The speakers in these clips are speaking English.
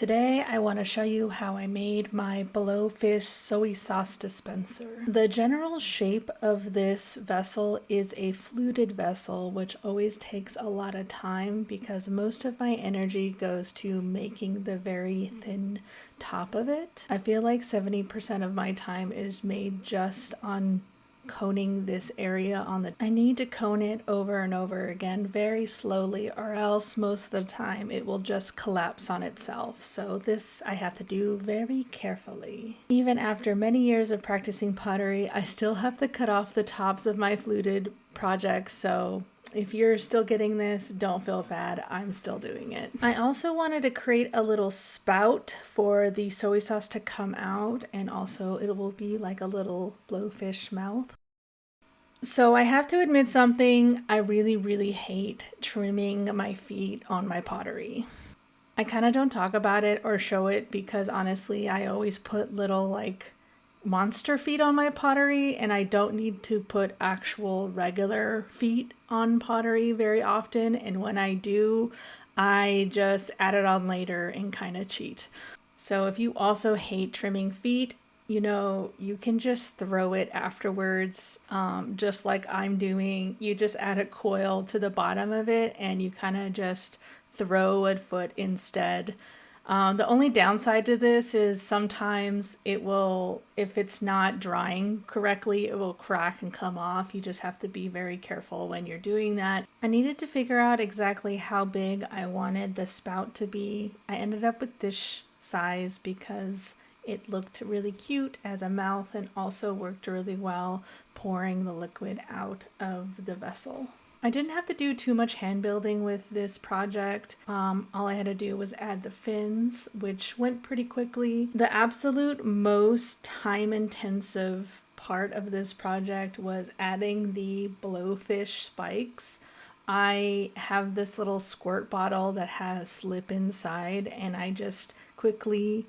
Today I want to show you how I made my blowfish soy sauce dispenser. The general shape of this vessel is a fluted vessel, which always takes a lot of time because most of my energy goes to making the very thin top of it. I feel like 70% of my time is made just on coning this area on the. I need to cone it over and over again very slowly, or else most of the time it will just collapse on itself. So this I have to do very carefully. Even after many years of practicing pottery, I still have to cut off the tops of my fluted projects, so if you're still getting this, don't feel bad. I'm still doing it. I also wanted to create a little spout for the soy sauce to come out, and also it will be like a little blowfish mouth. So I have to admit something. I really hate trimming my feet on my pottery. I kind of don't talk about it or show it because honestly, I always put little like monster feet on my pottery, and I don't need to put actual regular feet on pottery very often, and when I do, I just add it on later and kind of cheat. So if you also hate trimming feet, you can just throw it afterwards, just like I'm doing. You just add a coil to the bottom of it and you kind of just throw a foot instead. The only downside to this is sometimes it will, if it's not drying correctly, it will crack and come off. You just have to be very careful when you're doing that. I needed to figure out exactly how big I wanted the spout to be. I ended up with this size because it looked really cute as a mouth and also worked really well pouring the liquid out of the vessel. I didn't have to do too much hand building with this project. All I had to do was add the fins, which went pretty quickly. The absolute most time intensive part of this project was adding the blowfish spikes. I have this little squirt bottle that has slip inside, and I just quickly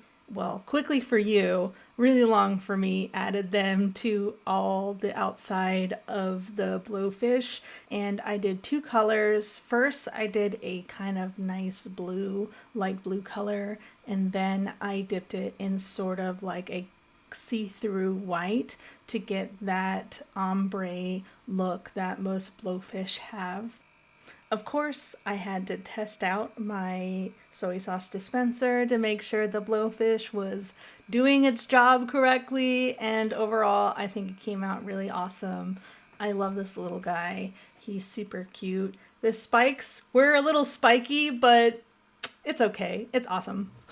for you, really long for me, added them to all the outside of the blowfish. And I did two colors. First, I did a kind of nice blue, light blue color, and then I dipped it in sort of like a see-through white to get that ombre look that most blowfish have. Of course, I had to test out my soy sauce dispenser to make sure the blowfish was doing its job correctly, and overall, I think it came out really awesome. I love this little guy. He's super cute. The spikes were a little spiky, but it's okay. It's awesome.